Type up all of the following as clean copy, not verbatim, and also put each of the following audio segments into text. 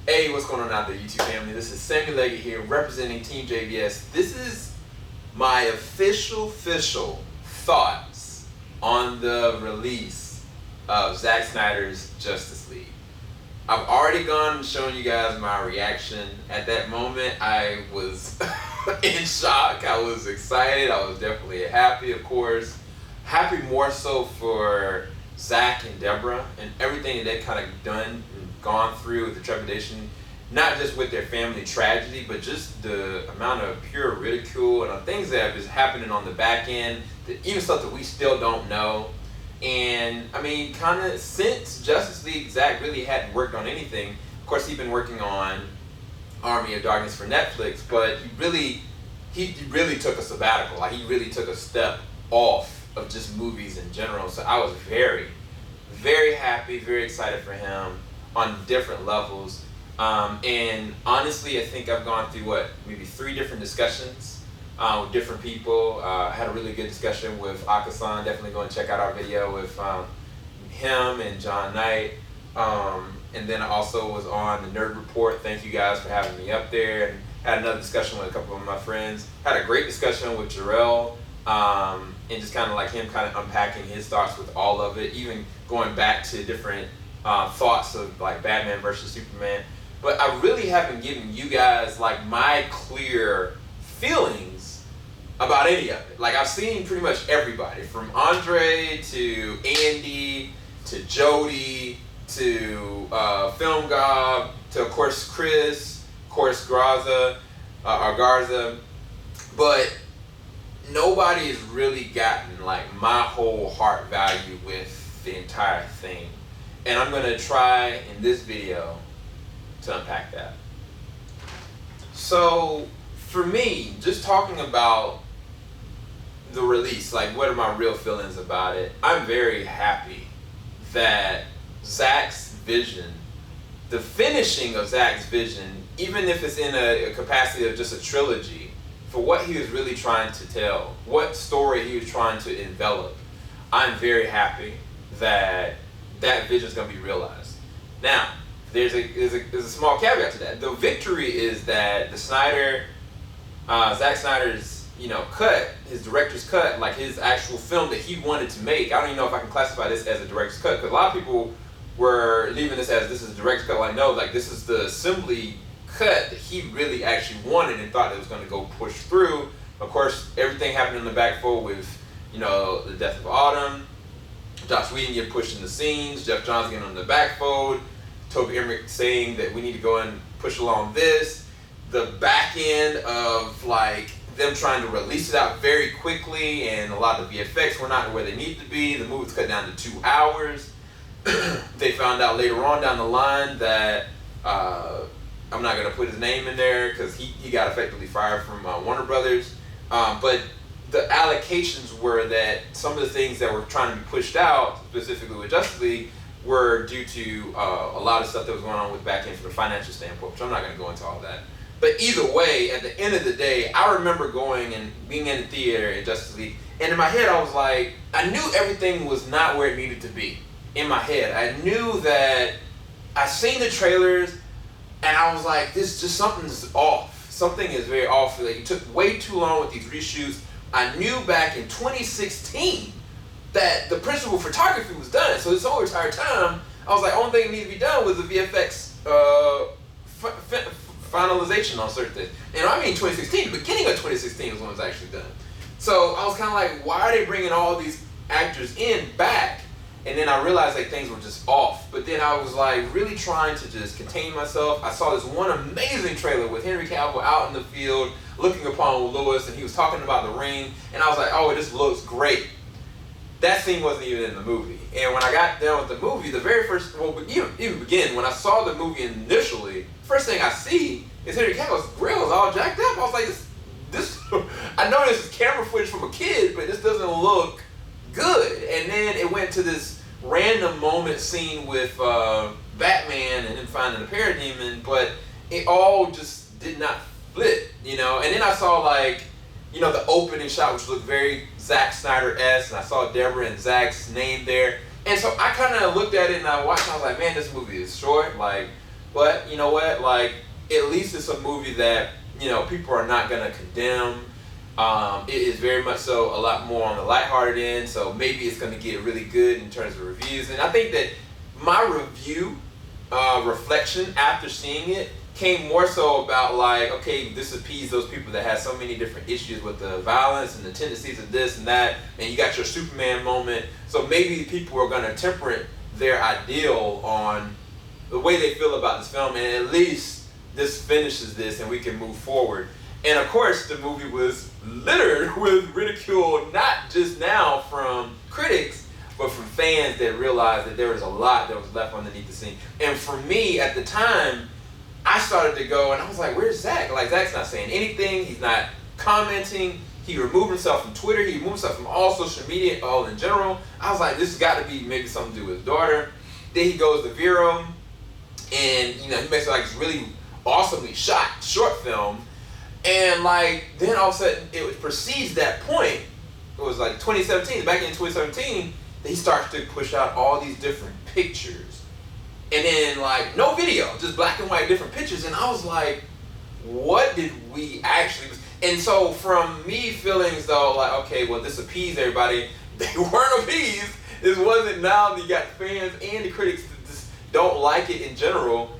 Hey, what's going on out there, YouTube family? This is Sammy Leggett here, representing Team JVS. This is my official thoughts on the release of Zack Snyder's Justice League. I've already gone and shown you guys my reaction. At that moment, I was in shock. I was excited. I was definitely happy, of course. Happy more so for Zack and Deborah and everything that they've kind of done and gone through with the trepidation, not just with their family tragedy, but just the amount of pure ridicule and things that have just happening on the back end, even stuff that we still don't know. And I mean, kind of since Justice League, Zack really hadn't worked on anything. Of course, he'd been working on Army of Darkness for Netflix, but he really took a sabbatical. Like, he really took a step off of just movies in general. So I was very, very happy, very excited for him on different levels. And honestly, I think I've gone through maybe 3 different discussions with different people. I had a really good discussion with Akasan. Definitely go and check out our video with him and John Knight. And then I also was on the Nerd Report. Thank you guys for having me up there. And had another discussion with a couple of my friends. Had a great discussion with Jarrell. And just kind of like him kind of unpacking his thoughts with all of it, even going back to different thoughts of like Batman versus Superman. But I really haven't given you guys like my clear feelings about any of it. Like, I've seen pretty much everybody, from Andre to Andy to Jody to Film Gob to, of course, Chris, of course, Garza, but nobody has really gotten like my whole heart value with the entire thing. And I'm going to try in this video to unpack that. So for me, just talking about the release, like what are my real feelings about it, I'm very happy that Zack's vision, the finishing of Zack's vision, even if it's in a capacity of just a trilogy, for what he was really trying to tell, what story he was trying to envelop, I'm very happy that that vision is going to be realized. Now, there's a small caveat to that. The victory is that the Zack Snyder's cut, his director's cut, like his actual film that he wanted to make. I don't even know if I can classify this as a director's cut, because a lot of people were leaving this as this is a director's cut. Like, no, like this is the assembly cut that he really actually wanted and thought it was going to go push through. Of course, everything happened in the back fold with the death of Autumn, Joss Whedon get pushed in the scenes, Jeff Johns getting on the back fold, Toby Emmerich saying that we need to go and push along this, the back end of like them trying to release it out very quickly, and a lot of the VFX were not where they need to be. The movie was cut down to 2 hours. They found out later on down the line that I'm not going to put his name in there because he got effectively fired from Warner Brothers. But the allocations were that some of the things that were trying to be pushed out, specifically with Justice League, were due to a lot of stuff that was going on with back end from a financial standpoint, which I'm not going to go into all that. But either way, at the end of the day, I remember going and being in the theater in Justice League, and in my head I was like, I knew everything was not where it needed to be. In my head, I knew that I seen the trailers, and I was like, something's off. Something is very off. Like, it took way too long with these reshoots. I knew back in 2016 that the principal photography was done. So this whole entire time, I was like, only thing that needed to be done was the VFX finalization on certain things. And I mean 2016, the beginning of 2016 was when it was actually done. So I was kind of like, why are they bringing all these actors back? And then I realized like things were just off. But then I was like really trying to just contain myself. I saw this one amazing trailer with Henry Cavill out in the field looking upon Lewis, and he was talking about the ring, and I was like, oh, this looks great. That scene wasn't even in the movie. And when I got done with the movie, the very first, even begin, when I saw the movie initially, first thing I see is Henry Cavill's grill is all jacked up. I was like, this I know this is camera footage from a kid, but this doesn't look good. And then it went to this random moment scene with Batman and him finding the Parademon, but it all just did not flip, And then I saw like, the opening shot, which looked very Zack Snyder-esque, and I saw Deborah and Zack's name there. And so I kind of looked at it and I watched, and I was like, man, this movie is short. Like, But you know what? Like, at least it's a movie that, people are not gonna condemn. It is very much so a lot more on the lighthearted end, so maybe it's gonna get really good in terms of reviews. And I think that my review reflection after seeing it came more so about like, okay, this appeased those people that had so many different issues with the violence and the tendencies of this and that, and you got your Superman moment. So maybe people are gonna temper their ideal on the way they feel about this film, and at least this finishes this and we can move forward. And of course, the movie was littered with ridicule, not just now from critics, but from fans that realized that there was a lot that was left underneath the scene. And for me, at the time, I started to go, and I was like, where's Zack? Like, Zack's not saying anything. He's not commenting. He removed himself from Twitter. He removed himself from all social media, all in general. I was like, this has got to be maybe something to do with his daughter. Then he goes to Vero, and, he makes like this really awesomely shot short film. And like, then all of a sudden, it precedes that point. It was like 2017, back in 2017, that he starts to push out all these different pictures. And then like, no video, just black and white different pictures. And I was like, what did we actually... And so from me feeling as though like, okay, well, this appeased everybody, they weren't appeased. This wasn't. Now you got fans and the critics that just don't like it in general.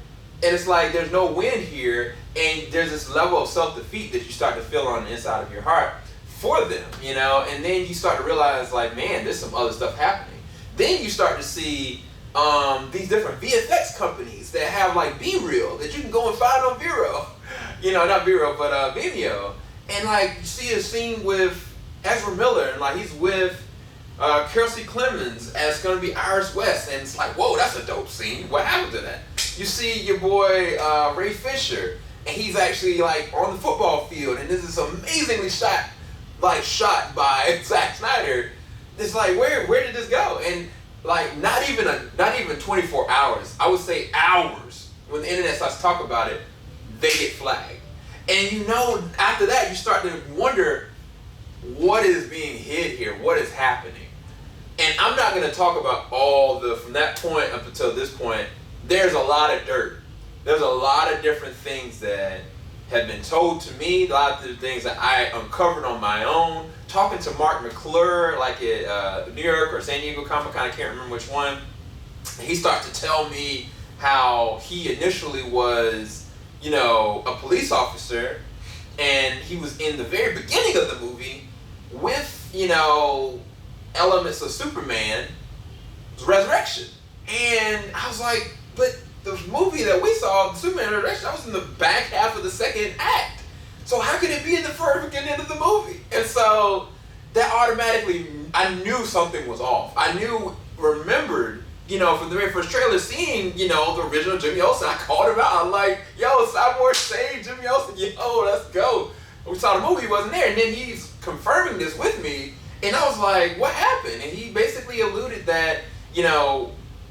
And it's like, there's no win here. And there's this level of self-defeat that you start to feel on the inside of your heart for them, and then you start to realize like, man, there's some other stuff happening. Then you start to see these different VFX companies that have like B-Reel that you can go and find on Vero, not Vero, but Vimeo. And like, you see a scene with Ezra Miller, and like he's with Kelsey Clemens as gonna be Iris West, and it's like, whoa, that's a dope scene. What happened to that? You see your boy Ray Fisher, and he's actually like on the football field, and this is amazingly shot by Zack Snyder. It's like, where did this go? And like, not even 24 hours, I would say hours, when the internet starts to talk about it, they get flagged. And after that, you start to wonder, what is being hid here? What is happening? And I'm not going to talk about from that point up until this point, there's a lot of dirt. There's a lot of different things that have been told to me, a lot of the things that I uncovered on my own. Talking to Mark McClure, like at New York or San Diego Comic-Con, I can't remember which one. He starts to tell me how he initially was, a police officer, and he was in the very beginning of the movie with, elements of Superman's resurrection. And I was like, but the movie that we saw, the Superman Resurrection, that was in the back half of the second act. So how could it be in the first beginning of the movie? And so that automatically, I knew something was off. I remembered, from the very first trailer, seeing, the original Jimmy Olsen. I called him out. I'm like, yo, Cyborg saved Jimmy Olsen. Yo, let's go. We saw the movie, he wasn't there. And then he's confirming this with me. And I was like, what happened? And he basically alluded that,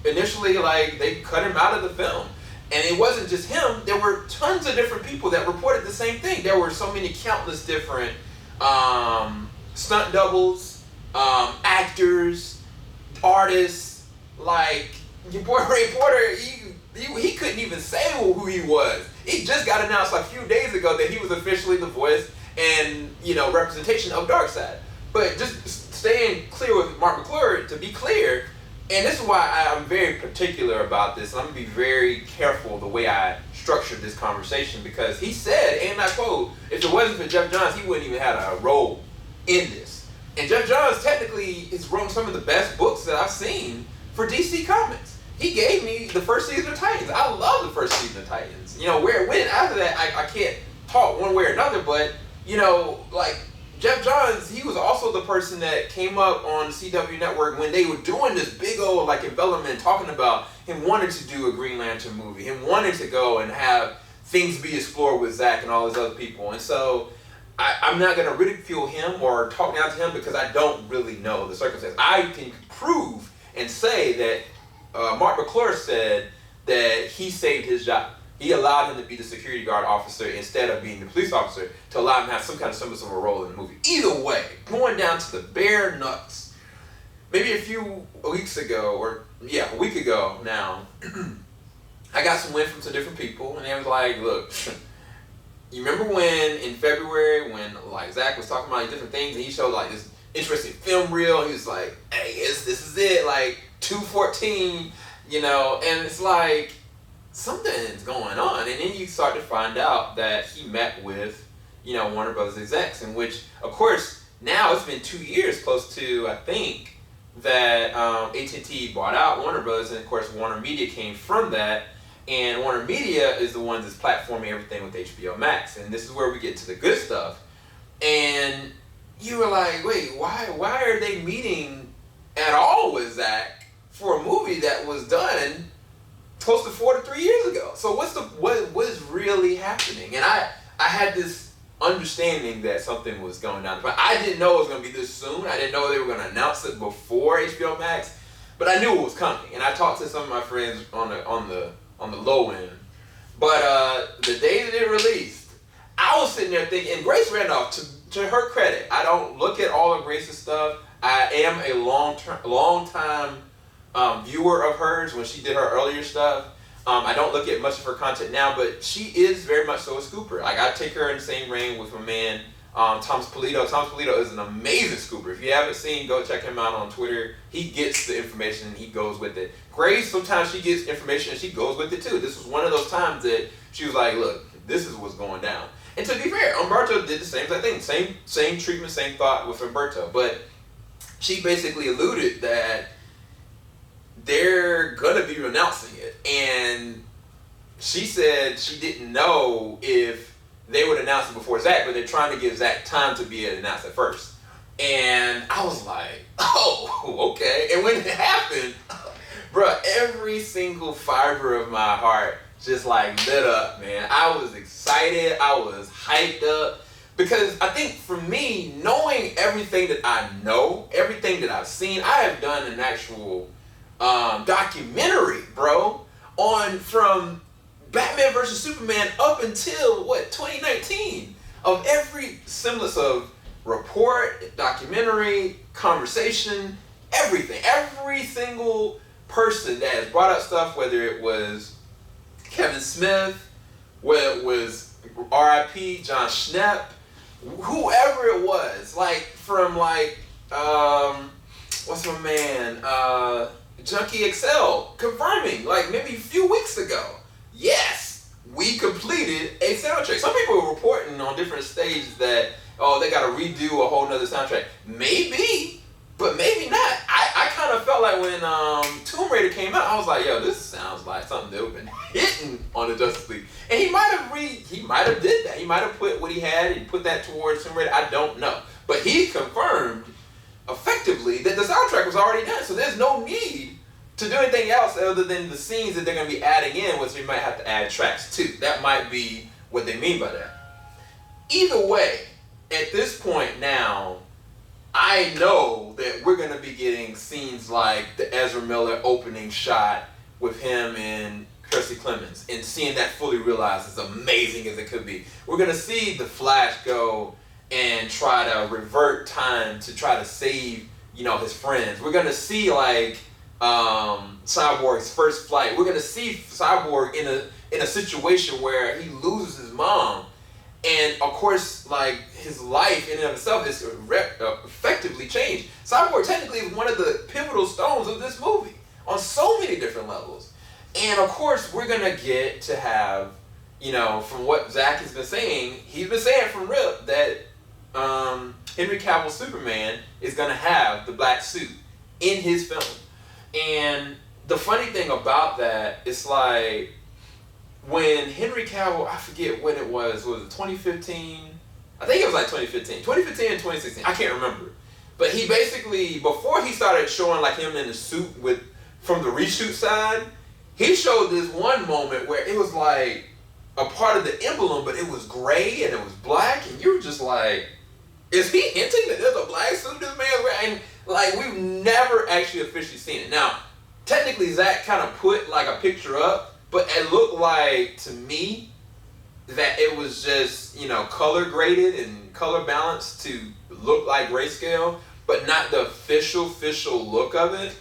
initially, like, they cut him out of the film. And it wasn't just him. There were tons of different people that reported the same thing. There were so many countless different stunt doubles, actors, artists. Like, your boy Ray Porter, he couldn't even say who he was. He just got announced like a few days ago that he was officially the voice and, representation of Darkseid. But just staying clear with Mark McClure, to be clear, and this is why I'm very particular about this. I'm going to be very careful the way I structured this conversation, because he said, and I quote, if it wasn't for Jeff Johns, he wouldn't even have a role in this. And Jeff Johns technically has written some of the best books that I've seen for DC Comics. He gave me the first season of Titans. I love the first season of Titans. Where it went after that, I can't talk one way or another, but, like, Jeff Johns, he was also the person that came up on the CW network when they were doing this big old like envelopment, talking about him wanting to do a Green Lantern movie, him wanting to go and have things be explored with Zack and all these other people. And so I'm not going to ridicule him or talk down to him because I don't really know the circumstances. I can prove and say that Mark McClure said that he saved his job. He allowed him to be the security guard officer instead of being the police officer, to allow him to have some kind of semblance of a role in the movie. Either way, going down to the bare nuts, maybe a week ago now, I got some wind from some different people, and they was like, look, you remember when in February when like Zach was talking about different things and he showed like this interesting film reel, he was like, hey, this is it, like 214, you know, and it's like something's going on. And then you start to find out that he met with, you know, Warner Brothers execs, in which, of course, now it's been 2 years close to, I think, that AT&T bought out Warner Brothers, and of course Warner Media came from that. And Warner Media is the one that's platforming everything with HBO Max. And this is where we get to the good stuff. And you were like, wait, why are they meeting at all with Zach for a movie that was done close to 4 to 3 years ago? So what is really happening? And I had this understanding that something was going down. But I didn't know it was going to be this soon. I didn't know they were going to announce it before HBO Max. But I knew it was coming. And I talked to some of my friends on the low end. But the day that it released, I was sitting there thinking, and Grace Randolph, to her credit, I don't look at all of Grace's stuff. I am a long time viewer of hers when she did her earlier stuff. I don't look at much of her content now, but she is very much so a scooper. Like, I take her in the same reign with my man, Thomas Polito. Thomas Polito is an amazing scooper. If you haven't seen, go check him out on Twitter. He gets the information and he goes with it. Grace, sometimes she gets information and she goes with it too. This was one of those times that she was like, look, this is what's going down. And to be fair, Umberto did the same thing. Same treatment, same thought with Umberto. But she basically alluded that they're going to be announcing it. And she said she didn't know if they would announce it before Zach, but they're trying to give Zach time to be announced at first. And I was like, oh, okay. And when it happened, bro, every single fiber of my heart just like lit up, man. I was excited. I was hyped up. Because I think for me, knowing everything that I know, everything that I've seen, I have done an actual documentary, bro, from Batman versus Superman up until 2019, of every semblance of report, documentary, conversation, everything. Every single person that has brought up stuff, whether it was Kevin Smith, whether it was R.I.P. John Schnepp, whoever it was, like from what's my man, Junkie XL, confirming like maybe a few weeks ago, yes, we completed a soundtrack. Some people were reporting on different stages that, oh, they got to redo a whole nother soundtrack. Maybe, but maybe not. I kind of felt like when Tomb Raider came out, I was like, yo, this sounds like something that would have been hitting on the Justice League. And he might have did that. He might have put what he had and put that towards Tomb Raider. I don't know. But he confirmed effectively that the soundtrack was already done. So there's no need to do anything else other than the scenes that they're going to be adding in, which we might have to add tracks to. That might be what they mean by that. Either way, at this point now, I know that we're going to be getting scenes like the Ezra Miller opening shot with him and Kirstie Clemens, and seeing that fully realized as amazing as it could be. We're going to see the Flash go and try to revert time to try to save, his friends. We're going to see like Cyborg's first flight. We're going to see Cyborg in a situation where he loses his mom. And of course, like, his life in and of itself is effectively changed. Cyborg technically is one of the pivotal stones of this movie on so many different levels. And of course, we're going to get to have, from what Zach has been saying, he's been saying from rip that Henry Cavill's Superman is going to have the black suit in his film. And the funny thing about that, it's like, when Henry Cavill, I forget when it was it 2015? I think it was like 2015 and 2016, I can't remember. But he basically, before he started showing like him in the suit from the reshoot side, he showed this one moment where it was like a part of the emblem, but it was gray and it was black, and you were just like, is he hinting that there's a black suit this man's wearing? And like, we've never actually officially seen it. Now, technically Zach kind of put like a picture up, but it looked like, to me, that it was just, color graded and color balanced to look like grayscale, but not the official look of it.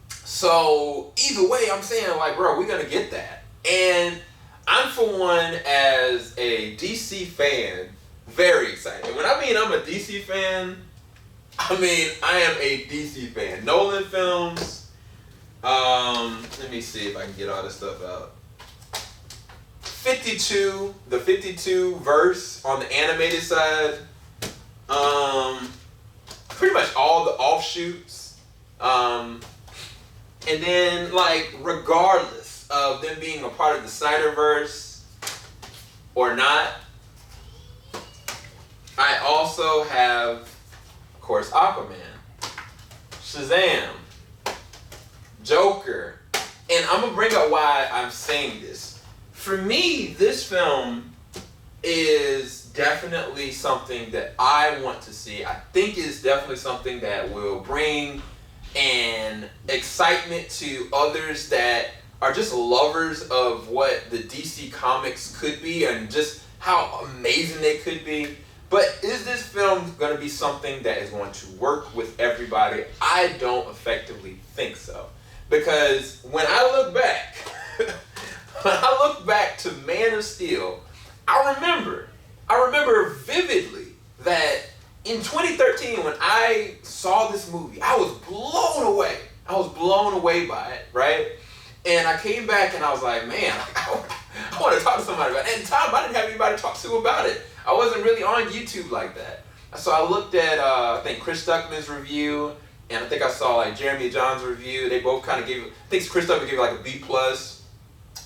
So either way, I'm saying, like, bro, we're going to get that. And I'm, for one, as a DC fan, very excited. And when I mean I'm a DC fan, I mean I am a DC fan. Nolan films. Let me see if I can get all this stuff out. 52, the 52 verse on the animated side. Pretty much all the offshoots. And then, like, regardless of them being a part of the Snyderverse or not, I also have, of course, Aquaman, Shazam, Joker. And I'm going to bring up why I'm saying this. For me, this film is definitely something that I want to see. I think it's definitely something that will bring an excitement to others that are just lovers of what the DC Comics could be and just how amazing they could be. But is this film going to be something that is going to work with everybody? I don't effectively think so. Because when I look back, to Man of Steel, I remember vividly that in 2013 when I saw this movie, I was blown away. I was blown away by it, right? And I came back and I was like, man, I want to talk to somebody about it. And at the time, I didn't have anybody to talk to about it. I wasn't really on YouTube like that. So I looked at, I think, Chris Stuckman's review, and I think I saw like Jeremy John's review. They both kind of gave, I think Chris Stuckman gave like a B+.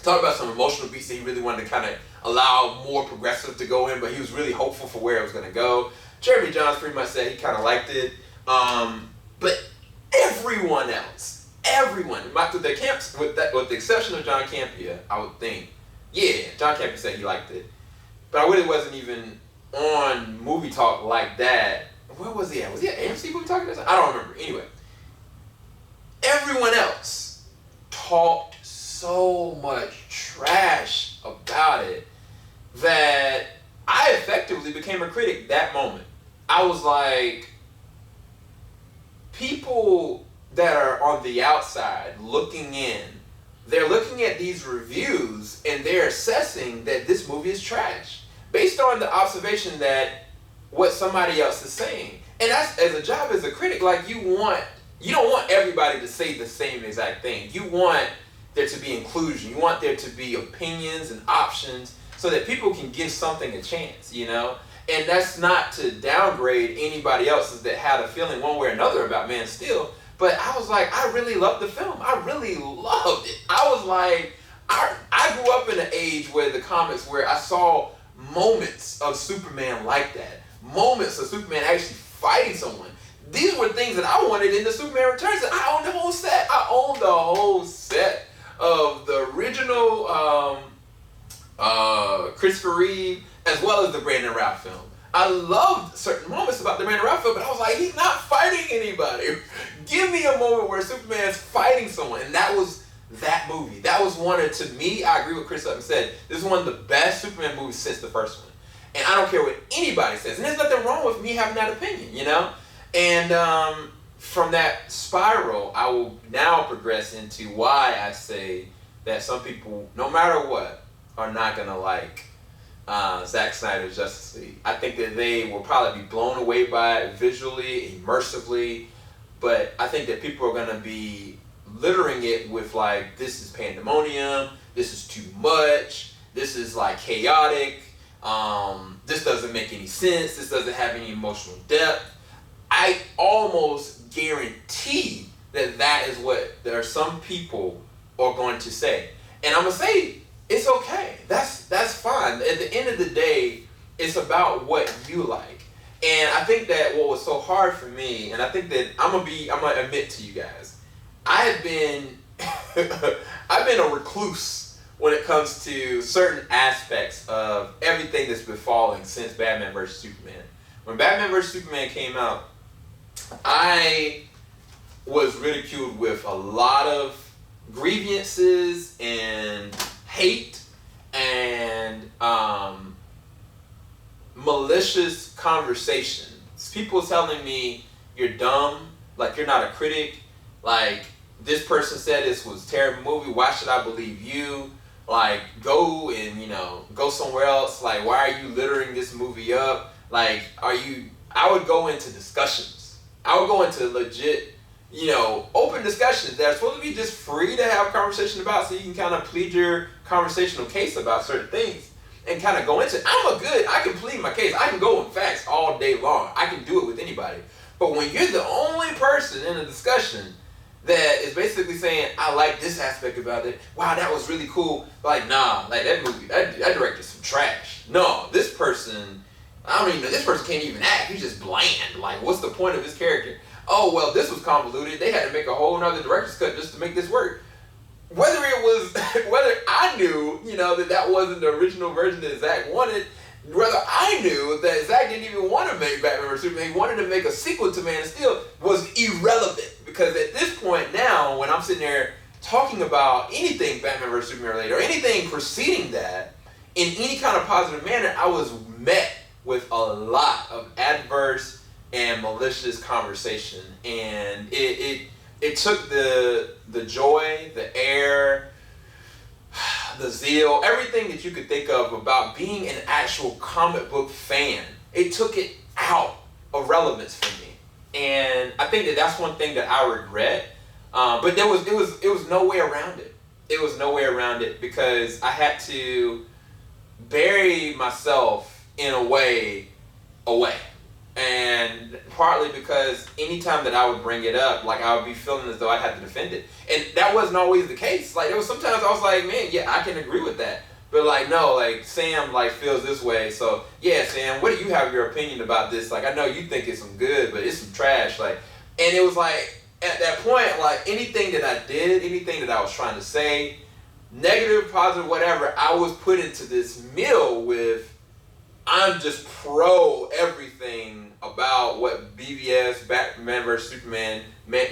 Talked about some emotional beats that he really wanted to kind of allow more progressive to go in, but he was really hopeful for where it was going to go. Jeremy Johns pretty much said he kind of liked it. But everyone else, with the exception of John Campea, I would think, yeah, John Campea said he liked it. But I really wasn't even on Movie Talk like that. Where was he at? Was he at AMC Movie Talk? I don't remember. Anyway, everyone else talked so much trash about it that I effectively became a critic that moment. I was like, people that are on the outside looking in, they're looking at these reviews and they're assessing that this movie is trash based on the observation that what somebody else is saying. And that's, as a job as a critic, like you don't want everybody to say the same exact thing. You want there to be inclusion. You want there to be opinions and options so that people can give something a chance, you know? And that's not to downgrade anybody else's that had a feeling one way or another about Man of Steel. But I was like, I really loved the film. I really loved it. I was like, I grew up in an age where the comics where I saw moments of Superman like that. Moments of Superman actually fighting someone. These were things that I wanted in the Superman Returns. And I owned the whole set. I owned the whole set of the original Christopher Reeve as well as the Brandon Routh film. I loved certain moments about the Brandon Routh film, but I was like, he's not fighting anybody. Give me a moment where Superman's fighting someone. And that was that movie. That was one of, to me, I agree with Chris Sutton said, this is one of the best Superman movies since the first one. And I don't care what anybody says. And there's nothing wrong with me having that opinion, you know? And from that spiral, I will now progress into why I say that some people, no matter what, are not going to like Zack Snyder's Justice League. I think that they will probably be blown away by it visually, immersively, but I think that people are going to be littering it with like, this is pandemonium, this is too much, this is like chaotic, this doesn't make any sense, this doesn't have any emotional depth. I almost guarantee that is what there are some people are going to say. And I'm going to say, it's okay. That's fine. At the end of the day, it's about what you like. And I think that what was so hard for me, and I think that I'm gonna admit to you guys, I've been a recluse when it comes to certain aspects of everything that's been falling since Batman vs. Superman. When Batman vs. Superman came out, I was ridiculed with a lot of grievances and hate and malicious conversations. People telling me, you're dumb, like you're not a critic, like this person said this was a terrible movie, why should I believe you? Like, go and, go somewhere else. Like, why are you littering this movie up? Like, I would go into discussions. I would go into legit, open discussions that are supposed to be just free to have conversation about, so you can kind of plead your conversational case about certain things and kind of go into it. I can plead my case. I can go in facts all day long. I can do it with anybody. But when you're the only person in a discussion that is basically saying, I like this aspect about it. Wow, that was really cool. Like, nah, like that movie, that director's some trash. No, this person, I don't even know, this person can't even act. He's just bland. Like, what's the point of his character? Oh, well, this was convoluted. They had to make a whole nother director's cut just to make this work. Whether I knew, that wasn't the original version that Zack wanted, whether I knew that Zack didn't even want to make Batman vs Superman, he wanted to make a sequel to Man of Steel, was irrelevant. Because at this point now, when I'm sitting there talking about anything Batman vs Superman related, or anything preceding that, in any kind of positive manner, I was met with a lot of adverse and malicious conversation. And it took the joy, the air, the zeal, everything that you could think of about being an actual comic book fan. It took it out of relevance for me. And I think that that's one thing that I regret. But it was no way around it. It was no way around it, because I had to bury myself in a way away. And partly because anytime that I would bring it up, like, I would be feeling as though I had to defend it. And that wasn't always the case. Like, there was sometimes I was like, man, yeah, I can agree with that. But like, no, like, Sam like feels this way, so yeah, Sam, what do you have your opinion about this? Like, I know you think it's some good, but it's some trash. Like, and it was like, at that point, like, anything that I did, anything that I was trying to say, negative, positive, whatever, I was put into this meal with, I'm just pro everything about what BVS, Batman vs Superman,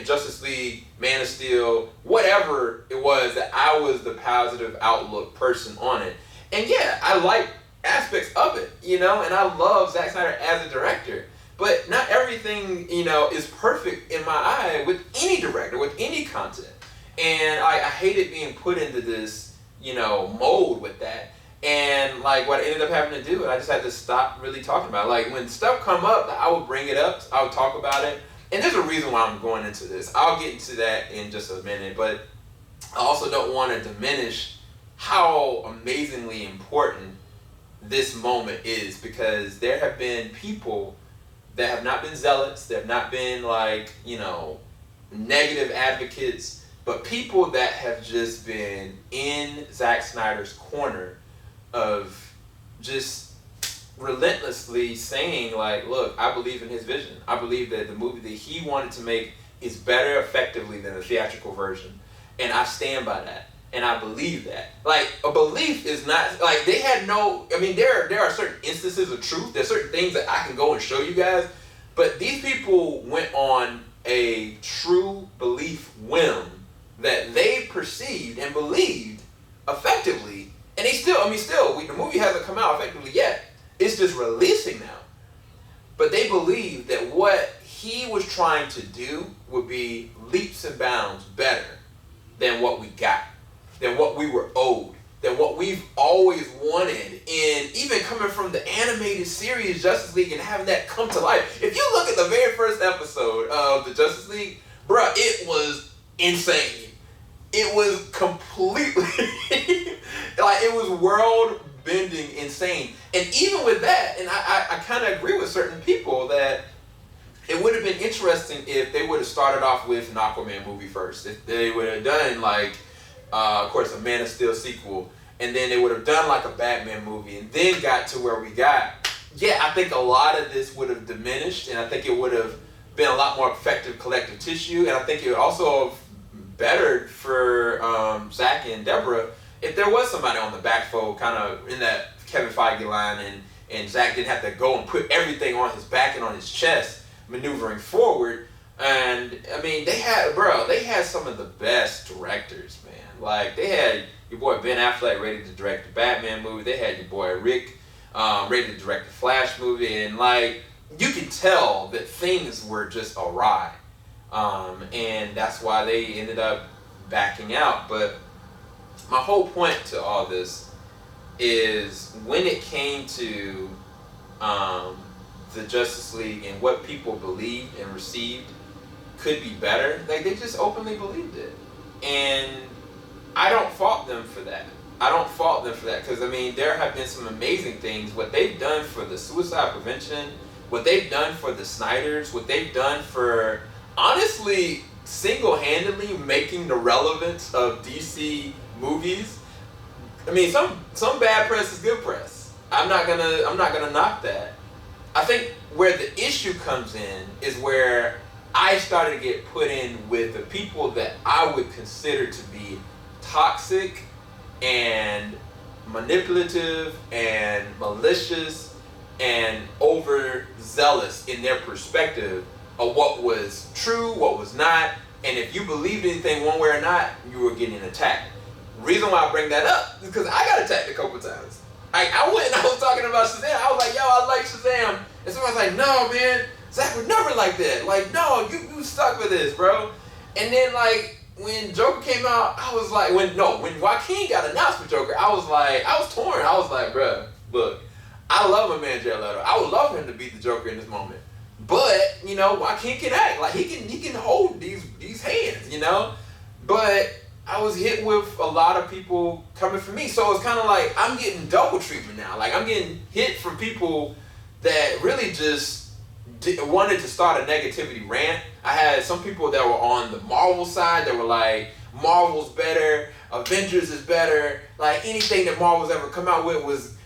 Justice League, Man of Steel, whatever it was, that I was the positive outlook person on it. And yeah, I like aspects of it, and I love Zack Snyder as a director. But not everything, is perfect in my eye with any director, with any content. And I hated being put into this, mold with that. And like, what I ended up having to do, I just had to stop really talking about it. Like, when stuff come up, I would bring it up, I would talk about it. And there's a reason why I'm going into this. I'll get into that in just a minute, but I also don't want to diminish how amazingly important this moment is, because there have been people that have not been zealots, that have not been like, negative advocates, but people that have just been in Zack Snyder's corner of just relentlessly saying, like, look, I believe in his vision. I believe that the movie that he wanted to make is better effectively than the theatrical version. And I stand by that. And I believe that. Like, a belief is not, like, they had no, I mean, there are certain instances of truth. There's certain things that I can go and show you guys. But these people went on a true belief whim that they perceived and believed effectively. And they still, the movie hasn't come out effectively yet. It's just releasing now. But they believed that what he was trying to do would be leaps and bounds better than what we got, than what we were owed, than what we've always wanted. And even coming from the animated series Justice League and having that come to life. If you look at the very first episode of the Justice League, bruh, it was insane. It was completely, like, it was world-bending insane. And even with that, and I kind of agree with certain people that it would have been interesting if they would have started off with an Aquaman movie first. If they would have done, like, of course, a Man of Steel sequel, and then they would have done, like, a Batman movie, and then got to where we got. Yeah, I think a lot of this would have diminished, and I think it would have been a lot more effective collective tissue, and I think it would also have bettered for Zach and Deborah if there was somebody on the backfold, kind of in that Kevin Feige line, and Zach didn't have to go and put everything on his back and on his chest, maneuvering forward. And I mean, they had some of the best directors, man. Like, they had your boy Ben Affleck ready to direct the Batman movie. They had your boy Rick ready to direct the Flash movie, and like, you could tell that things were just awry. And that's why they ended up backing out. But my whole point to all this is when it came to the Justice League and what people believed and received could be better, like they just openly believed it. And I don't fault them for that. Because I mean, there have been some amazing things. What they've done for the suicide prevention, what they've done for the Snyders, what they've done for, honestly, single-handedly making the relevance of DC movies. I mean, some bad press is good press. I'm not gonna knock that. I think where the issue comes in is where I started to get put in with the people that I would consider to be toxic and manipulative and malicious and overzealous in their perspective of what was true, what was not, and if you believed anything one way or not, you were getting attacked. The reason why I bring that up is because I got attacked a couple times. I went and I was talking about Shazam. I was like, yo, I like Shazam. And somebody's like, no, man, Zack would never like that. Like, no, you stuck with this, bro. And then, like, when Joker came out, I was like, when Joaquin got announced for Joker, I was torn. I was like, bruh, look, I love my man Jared Leto. I would love him to be the Joker in this moment. But, you know, Joaquin can act. Like, he can hold these hands, you know? But I was hit with a lot of people coming for me. So it's kind of like I'm getting double treatment now. Like, I'm getting hit from people that really just wanted to start a negativity rant. I had some people that were on the Marvel side that were like, Marvel's better, Avengers is better, like anything that Marvel's ever come out with was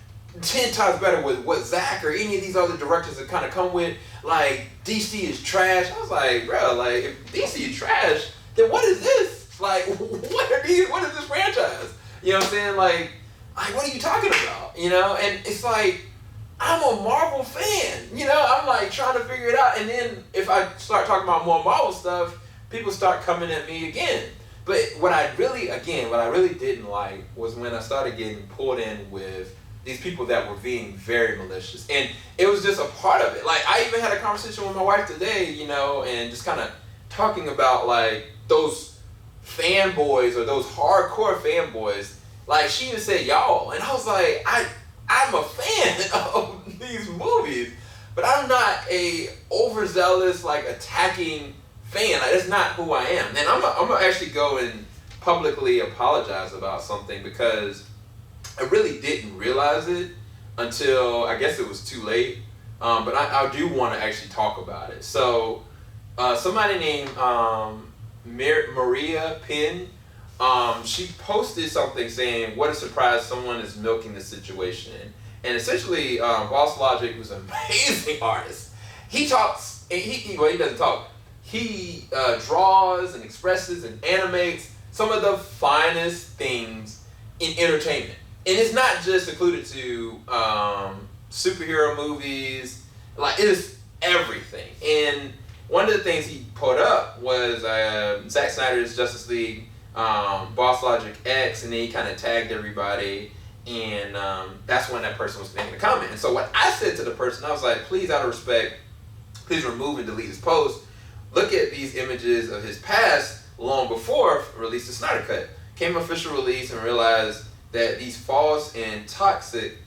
10 times better with what Zack or any of these other directors have kind of come with. Like, DC is trash. I was like, bro, like, if DC is trash, then what is this? Like, what is this franchise? You know what I'm saying? Like, what are you talking about? You know? And it's like, I'm a Marvel fan, you know? I'm like trying to figure it out. And then if I start talking about more Marvel stuff, people start coming at me again. But what I really didn't like was when I started getting pulled in with these people that were being very malicious. And it was just a part of it. Like, I even had a conversation with my wife today, you know, and just kind of talking about like those fanboys or those hardcore fanboys. Like, she even said y'all. And I was like, I'm a fan of these movies, but I'm not a overzealous, like, attacking fan. Like, that's not who I am. And I'm gonna actually go and publicly apologize about something because I really didn't realize it until I guess it was too late. But I do want to actually talk about it. So somebody named Maria Penn, she posted something saying, what a surprise someone is milking the situation. And essentially, Boss Logic, who's an amazing artist, he talks, and he doesn't talk. He draws and expresses and animates some of the finest things in entertainment. And it's not just included to superhero movies, like it is everything. And one of the things he put up was Zack Snyder's Justice League, Boss Logic X, and then he kind of tagged everybody, and that's when that person was making a comment. And so what I said to the person, I was like, please, out of respect, please remove and delete his post. Look at these images of his past long before release the Snyder Cut. Came official release and realized that these false and toxic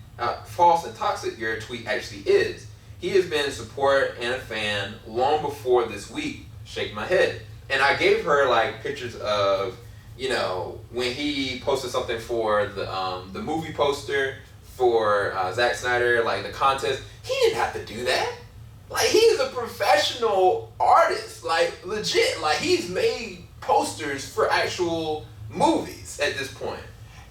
your tweet actually is. He has been a support and a fan long before this week. Shake my head. And I gave her like pictures of, you know, when he posted something for the movie poster for Zack Snyder, like the contest. He didn't have to do that. Like, he's a professional artist, like legit. Like, he's made posters for actual movies at this point.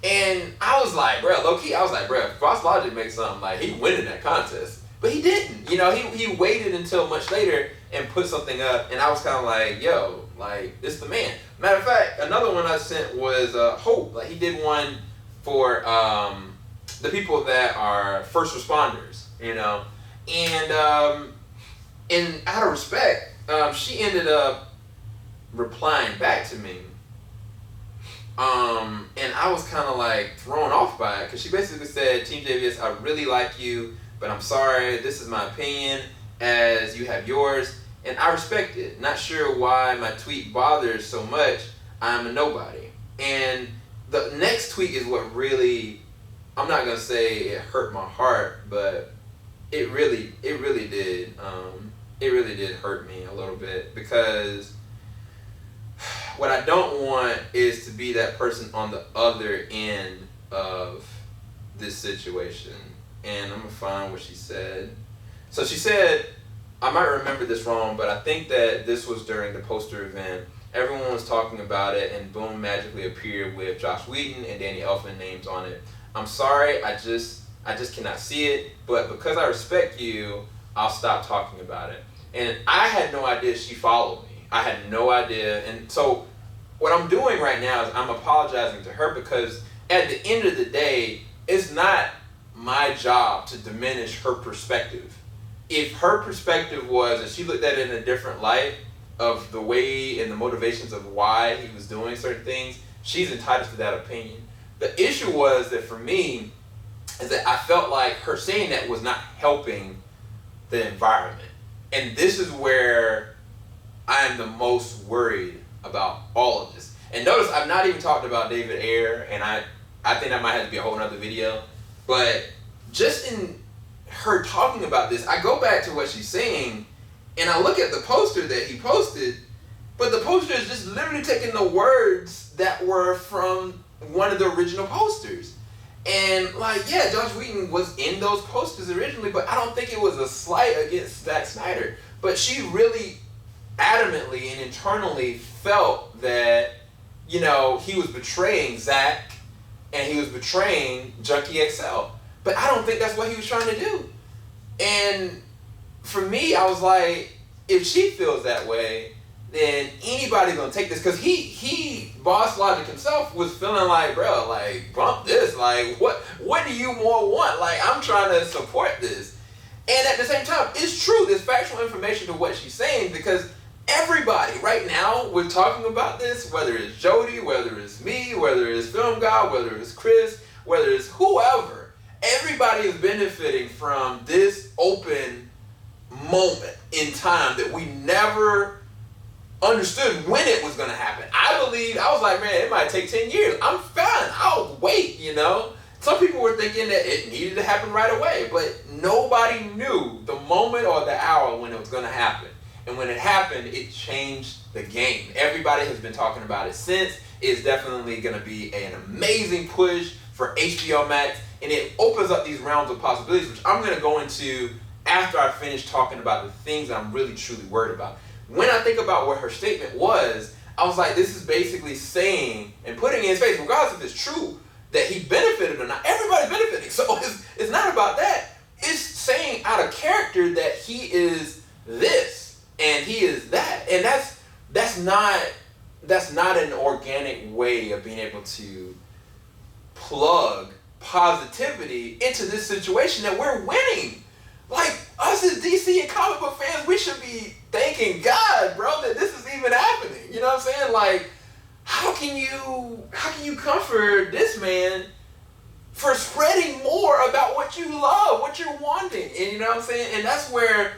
And I was like, bro, low key, I was like, bro, if Boss Logic makes something, like, he'd win in that contest. But he didn't. You know, he waited until much later and put something up, and I was kind of like, yo, like, this the man. Matter of fact, another one I sent was Hope. Like, he did one for the people that are first responders, you know. And out of respect, she ended up replying back to me. And I was kind of like thrown off by it because she basically said, Team JVS, I really like you, but I'm sorry, this is my opinion as you have yours, and I respect it. Not sure why my tweet bothers so much. I'm a nobody. And the next tweet is what really, I'm not gonna say it hurt my heart, but it really did. It really did hurt me a little bit, because what I don't want is to be that person on the other end of this situation. And I'm gonna find what she said. So she said, I might remember this wrong, but I think that this was during the poster event. Everyone was talking about it, and boom, magically appeared with Joss Whedon and Danny Elfman names on it. I'm sorry, I just cannot see it, but because I respect you, I'll stop talking about it. And I had no idea she followed me. I had no idea. And so what I'm doing right now is I'm apologizing to her, because at the end of the day, it's not my job to diminish her perspective. If her perspective was, and she looked at it in a different light of the way and the motivations of why he was doing certain things, she's entitled to that opinion. The issue was that for me, is that I felt like her saying that was not helping the environment. And this is where I am the most worried about all of this. And notice I've not even talked about David Ayer, and I think that might have to be a whole other video. But just in her talking about this, I go back to what she's saying, and I look at the poster that he posted, but the poster is just literally taking the words that were from one of the original posters. And like, yeah, Joss Whedon was in those posters originally, but I don't think it was a slight against Zack Snyder. But she really adamantly and internally felt that, you know, he was betraying Zack and he was betraying Junkie XL. But I don't think that's what he was trying to do. And for me, I was like, if she feels that way, then anybody's gonna take this. Because he Boss Logic himself was feeling like, bro, like, bump this. Like, what do you more want? Like, I'm trying to support this. And at the same time, it's true. There's factual information to what she's saying, because everybody right now, we're talking about this, whether it's Jody, whether it's me, whether it's Film God, whether it's Chris, whether it's whoever, everybody is benefiting from this open moment in time that we never understood when it was going to happen. I was like, man, it might take 10 years. I'm fine. I'll wait, you know. Some people were thinking that it needed to happen right away, but nobody knew the moment or the hour when it was going to happen. And when it happened, it changed the game. Everybody has been talking about it since. It's definitely going to be an amazing push for HBO Max, and it opens up these realms of possibilities, which I'm going to go into after I finish talking about the things that I'm really truly worried about. When I think about what her statement was, I was like, this is basically saying and putting in his face, regardless if it's true, that he benefited or not. Everybody's benefiting. So it's not about that. It's saying out of character that he is this and he is that. And that's not an organic way of being able to plug positivity into this situation that we're winning. Like, us as DC and comic book fans, we should be thanking God, bro, that this is even happening. You know what I'm saying? Like, how can you comfort this man for spreading more about what you love, what you're wanting? And you know what I'm saying? And that's where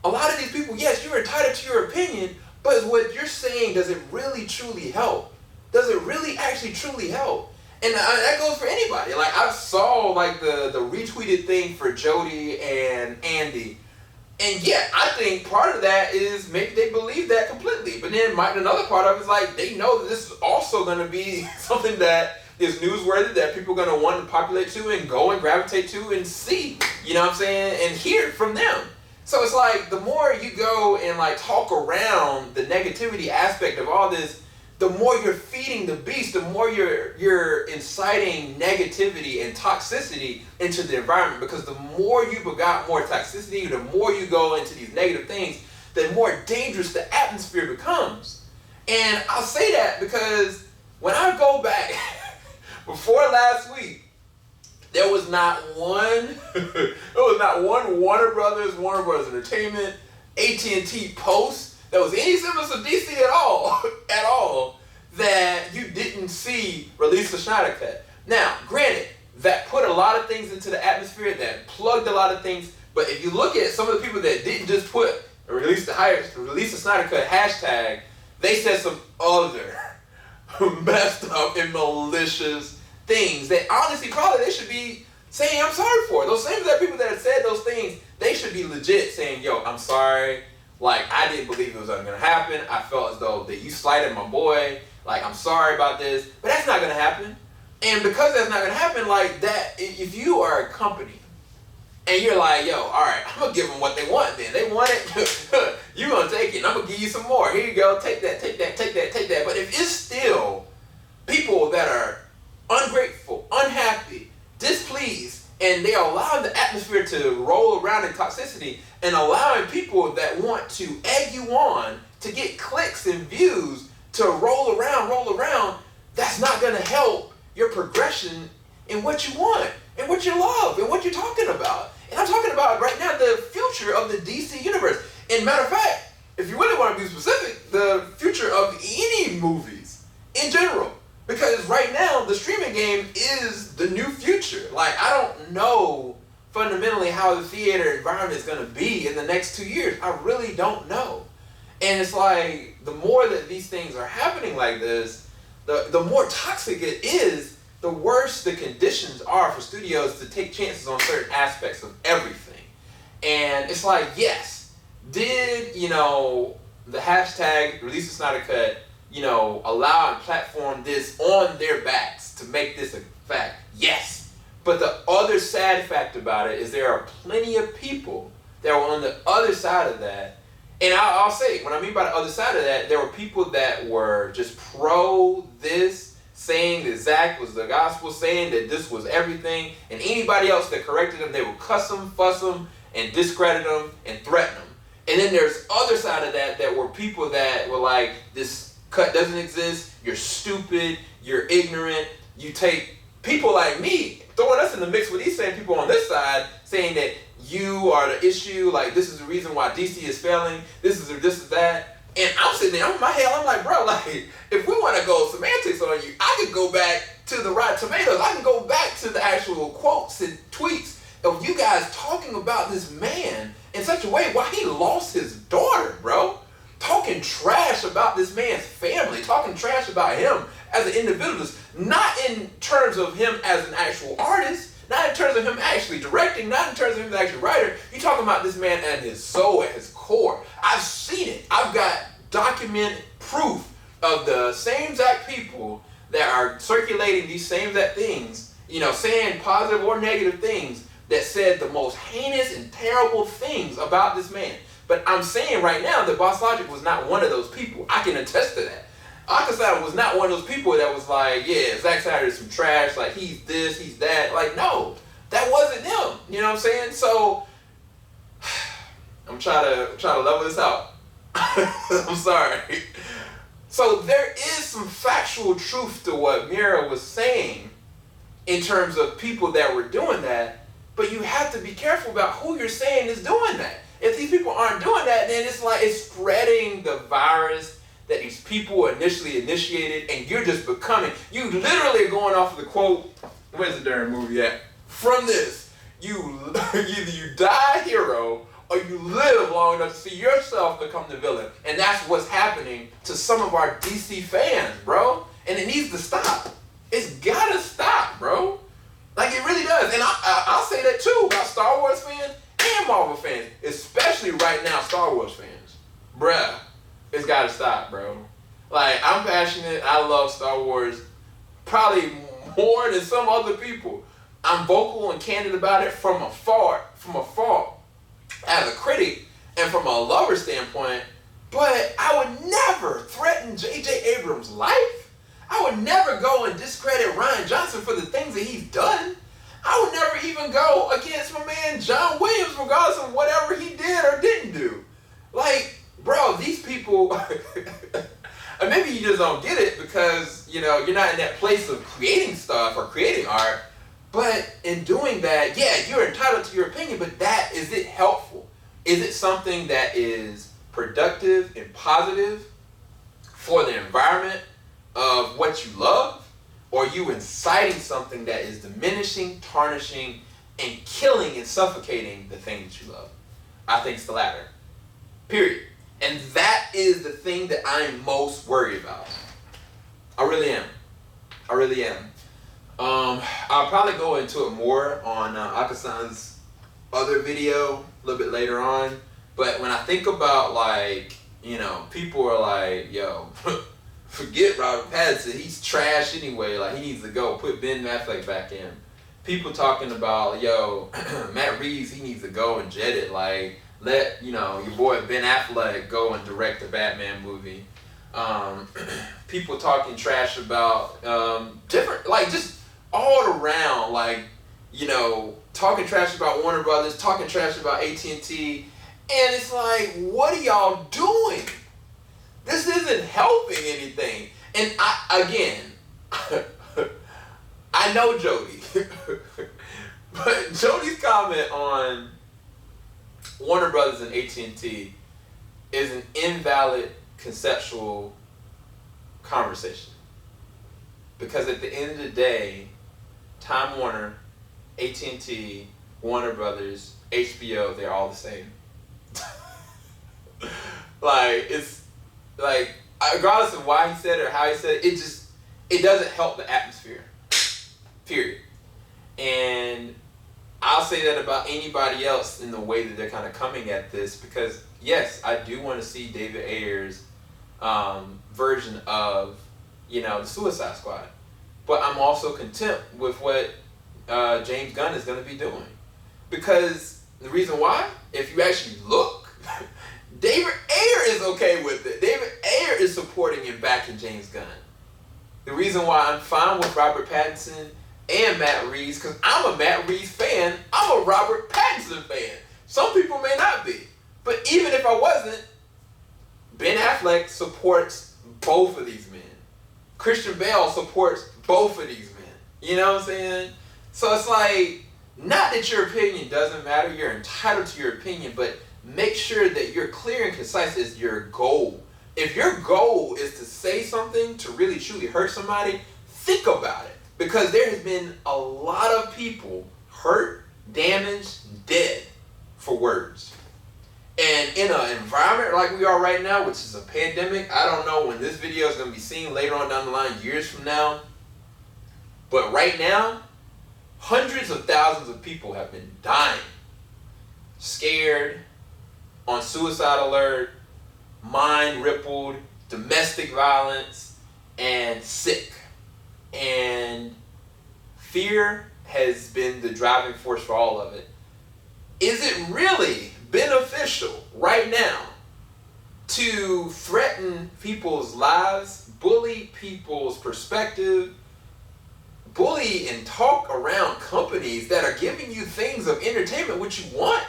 a lot of these people, yes, you're entitled to your opinion, but what you're saying, does it really truly help? Does it really actually truly help? And that goes for anybody. Like, I saw like the retweeted thing for Jody and Andy. And yeah, I think part of that is maybe they believe that completely. But then another part of it is like, they know that this is also going to be something that is newsworthy, that people are going to want to populate to and go and gravitate to and see. You know what I'm saying? And hear from them. So it's like, the more you go and like talk around the negativity aspect of all this, the more you're feeding the beast, the more you're inciting negativity and toxicity into the environment. Because the more you begot more toxicity, the more you go into these negative things, the more dangerous the atmosphere becomes. And I'll say that because when I go back before last week, there was not one Warner Brothers Entertainment, AT&T post that was any semblance of DC at all, that you didn't see release the Snyder Cut. Now, granted, that put a lot of things into the atmosphere, that plugged a lot of things, but if you look at some of the people that didn't just put release the Snyder Cut hashtag, they said some other messed up and malicious things that honestly probably they should be saying I'm sorry for. Those same exact people that have said those things, they should be legit saying, yo, I'm sorry. Like, I didn't believe it was going to happen. I felt as though that you slighted my boy. Like, I'm sorry about this. But that's not going to happen. And because that's not going to happen, like that, if you are a company and you're like, yo, all right, I'm going to give them what they want then. They want it. You're going to take it. And I'm going to give you some more. Here you go. Take that, take that, take that, take that. But if it's still people that are ungrateful, unhappy, displeased, and they are allowing the atmosphere to roll around in toxicity and allowing people that want to egg you on to get clicks and views to roll around, that's not going to help your progression in what you want and what you love and what you're talking about. And I'm talking about right now the future of the DC universe. And matter of fact, if you really want to be specific, the future of any movies in general. Because right now, the streaming game is the new future. Like, I don't know fundamentally how the theater environment is going to be in the next 2 years. I really don't know. And it's like, the more that these things are happening like this, the more toxic it is, the worse the conditions are for studios to take chances on certain aspects of everything. And it's like, yes, did, the hashtag release the Snyder Cut, allow and platform this on their backs to make this a fact? Yes. But the other sad fact about it is there are plenty of people that were on the other side of that. And I'll say, what I mean by the other side of that, there were people that were just pro this, saying that Zack was the gospel, saying that this was everything. And anybody else that corrected them, they would cuss them, fuss them, and discredit them, and threaten them. And then there's other side of that were people that were like, this cut doesn't exist, you're stupid, you're ignorant, you take people like me, throwing us in the mix with these same people on this side, saying that you are the issue, like this is the reason why DC is failing, this is that. And I'm sitting there, I'm in my head, I'm like, bro, like, if we want to go semantics on you, I could go back to the Rotten Tomatoes, I can go back to the actual quotes and tweets of you guys talking about this man in such a way why he lost his daughter, bro. Talking trash about this man's family, talking trash about him as an individual, not in terms of him as an actual artist, not in terms of him actually directing, not in terms of him as an actual writer. You're talking about this man and his soul, at his core. I've seen it. I've got documented proof of the same exact people that are circulating these same exact things, saying positive or negative things that said the most heinous and terrible things about this man. But I'm saying right now that Boss Logic was not one of those people. I can attest to that. Akasawa was not one of those people that was like, yeah, Zack Snyder is some trash, like he's this, he's that. Like, no, that wasn't him. You know what I'm saying? So I'm trying to level this out. I'm sorry. So there is some factual truth to what Mira was saying in terms of people that were doing that, but you have to be careful about who you're saying is doing that. If these people aren't doing that, then it's like it's spreading the virus that these people initially initiated, and you're just becoming, you literally are going off of the quote, where's the darn movie at? From this, either you die a hero or you live long enough to see yourself become the villain. And that's what's happening to some of our DC fans, bro. And it needs to stop. It's gotta stop, bro. Like, it really does. And I'll say that too about Star Wars fans and Marvel fans, especially right now, Star Wars fans. Bruh, it's gotta stop, bro. Like, I'm passionate. I love Star Wars probably more than some other people. I'm vocal and candid about it from afar as a critic and from a lover standpoint, but I would never threaten J.J. Abrams' life. I would never go and discredit Rian Johnson for the things that he's done. I would never even go against my man John Williams regardless of whatever he did or didn't do. Like, bro, these people, and maybe you just don't get it because, you're not in that place of creating stuff or creating art. But in doing that, yeah, you're entitled to your opinion, but is it helpful? Is it something that is productive and positive for the environment of what you love? Or are you inciting something that is diminishing, tarnishing, and killing and suffocating the thing that you love? I think it's the latter. Period. And that is the thing that I'm most worried about. I really am. I really am. I'll probably go into it more on Akasan's other video a little bit later on. But when I think about, like, you know, people are like, yo, forget Robert Pattinson. He's trash anyway. Like, he needs to go. Put Ben Affleck back in. People talking about, yo, Matt Reeves, he needs to go and jet it. Like, let, you know, your boy Ben Affleck go and direct the Batman movie. People talking trash about different, like, just all around, like, you know, talking trash about Warner Brothers, talking trash about AT&T, and it's like, what are y'all doing? This isn't helping anything. And I know Jody, but Jody's comment on Warner Brothers and AT&T is an invalid conceptual conversation. Because at the end of the day, Time Warner, AT&T, Warner Brothers, HBO, they're all the same. Like, it's like, regardless of why he said it or how he said it, it doesn't help the atmosphere. Period. And I'll say that about anybody else in the way that they're kind of coming at this, because yes, I do want to see David Ayer's version of, you know, the Suicide Squad. But I'm also content with what James Gunn is going to be doing. Because the reason why, if you actually look, David Ayer is okay with it. David Ayer is supporting and backing James Gunn. The reason why I'm fine with Robert Pattinson and Matt Reeves, because I'm a Matt Reeves fan, I'm a Robert Pattinson fan. Some people may not be. But even if I wasn't, Ben Affleck supports both of these men. Christian Bale supports both of these men. You know what I'm saying? So it's like, not that your opinion doesn't matter, you're entitled to your opinion, but make sure that you're clear and concise as your goal. If your goal is to say something to really truly hurt somebody, think about it. Because there has been a lot of people hurt, damaged, dead for words. And in an environment like we are right now, which is a pandemic, I don't know when this video is going to be seen later on down the line, years from now. But right now, hundreds of thousands of people have been dying, scared, on suicide alert, mind rippled, domestic violence, and sick. And fear has been the driving force for all of it. Is it really beneficial right now to threaten people's lives, bully people's perspective, bully and talk around companies that are giving you things of entertainment which you want,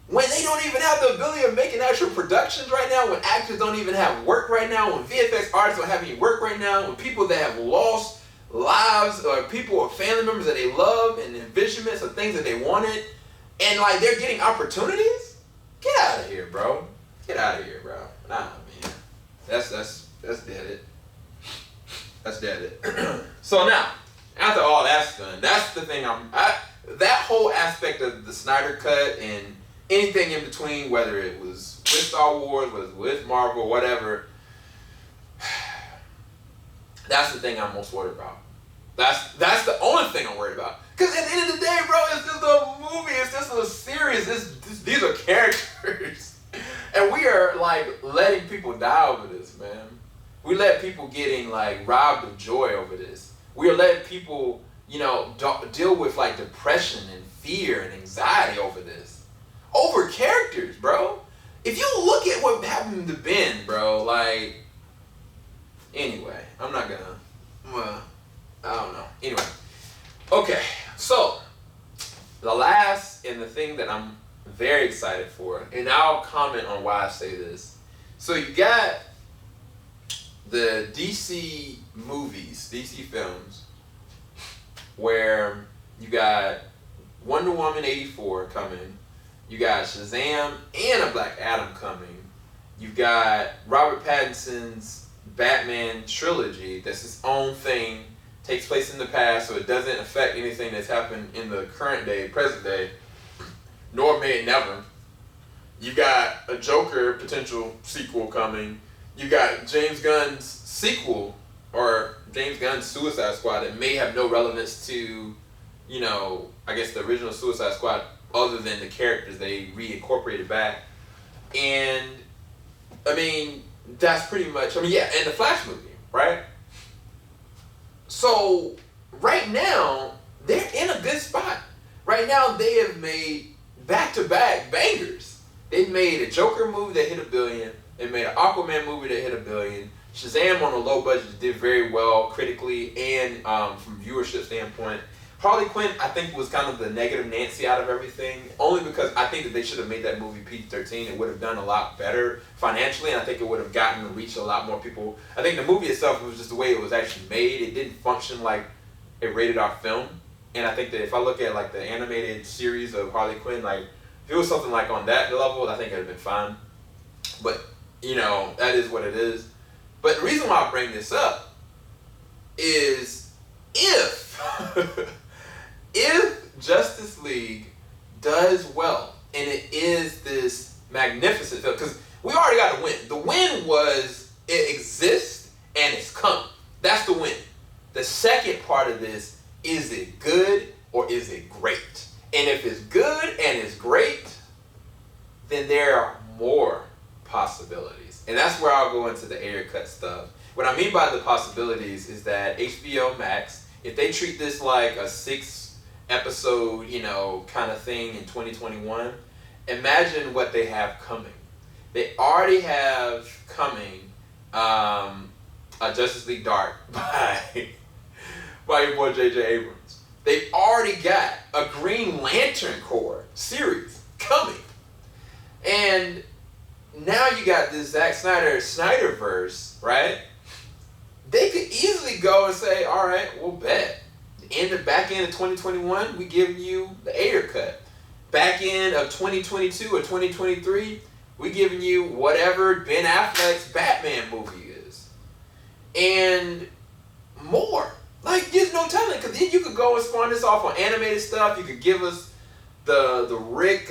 when they don't even have the ability of making actual productions right now, when actors don't even have work right now, when VFX artists don't have any work right now, when people that have lost lives or people or family members that they love and envisionments of things that they wanted, and like they're getting opportunities? Get out of here, bro. Get out of here, bro. Nah, man. That's dead it. That's dead it. So now, after all that's done, that's the thing that whole aspect of the Snyder Cut and anything in between, whether it was with Star Wars, whether it was with Marvel, whatever, that's the thing I'm most worried about. That's the only thing I'm worried about. Because at the end of the day, bro, it's just a movie. It's just a series. These are characters. And we are, like, letting people die over this, man. We let people getting, like, robbed of joy over this. We are letting people, you know, deal with, like, depression and fear and anxiety over this. Over characters, bro. If you look at what happened to Ben, bro, like, anyway, I'm not gonna, I don't know. Anyway, okay, so the last and the thing that I'm very excited for, and I'll comment on why I say this. So you got the DC movies, DC films, where you got Wonder Woman 84 coming, you got Shazam and a Black Adam coming, you've got Robert Pattinson's Batman trilogy that's its own thing, takes place in the past, so it doesn't affect anything that's happened in the current day, present day, nor may it never. You got a Joker potential sequel coming. You got James Gunn's sequel or James Gunn's Suicide Squad that may have no relevance to, you know, I guess the original Suicide Squad, other than the characters they reincorporated back. And I mean, that's pretty much, and the Flash movie, right? So right now they're in a good spot. Right now they have made back-to-back bangers. They've made a Joker movie that hit $1 billion. They made an Aquaman movie that hit $1 billion. Shazam on a low budget did very well critically and from viewership standpoint. Harley Quinn, I think, was kind of the negative Nancy out of everything, only because I think that they should have made that movie PG-13. It would have done a lot better financially, and I think it would have gotten reached a lot more people. I think the movie itself was just the way it was actually made. It didn't function like a rated R film. And I think that if I look at like the animated series of Harley Quinn, like if it was something like on that level, I think it would have been fine. But, you know, that is what it is. But the reason why I bring this up is if Justice League does well, and it is this magnificent film, because we already got the win. The win was it exists and it's coming. That's the win. The second part of this, is it good or is it great? And if it's good and it's great, then there are more possibilities. And that's where I'll go into the air cut stuff. What I mean by the possibilities is that HBO Max, if they treat this like a 6-episode, you know, kind of thing in 2021, imagine what they have coming. They already have coming a Justice League Dark by your boy J.J. Abrams. They've already got a Green Lantern Corps series coming. And now you got this Zack Snyder Snyderverse, right? They could easily go and say, all right, we'll bet. Back end of 2021, we give you the Ayer cut. Back end of 2022 or 2023, we giving you whatever Ben Affleck's Batman movie is. And more. Like, there's no telling, because then you could go and spawn this off on animated stuff. You could give us the Rick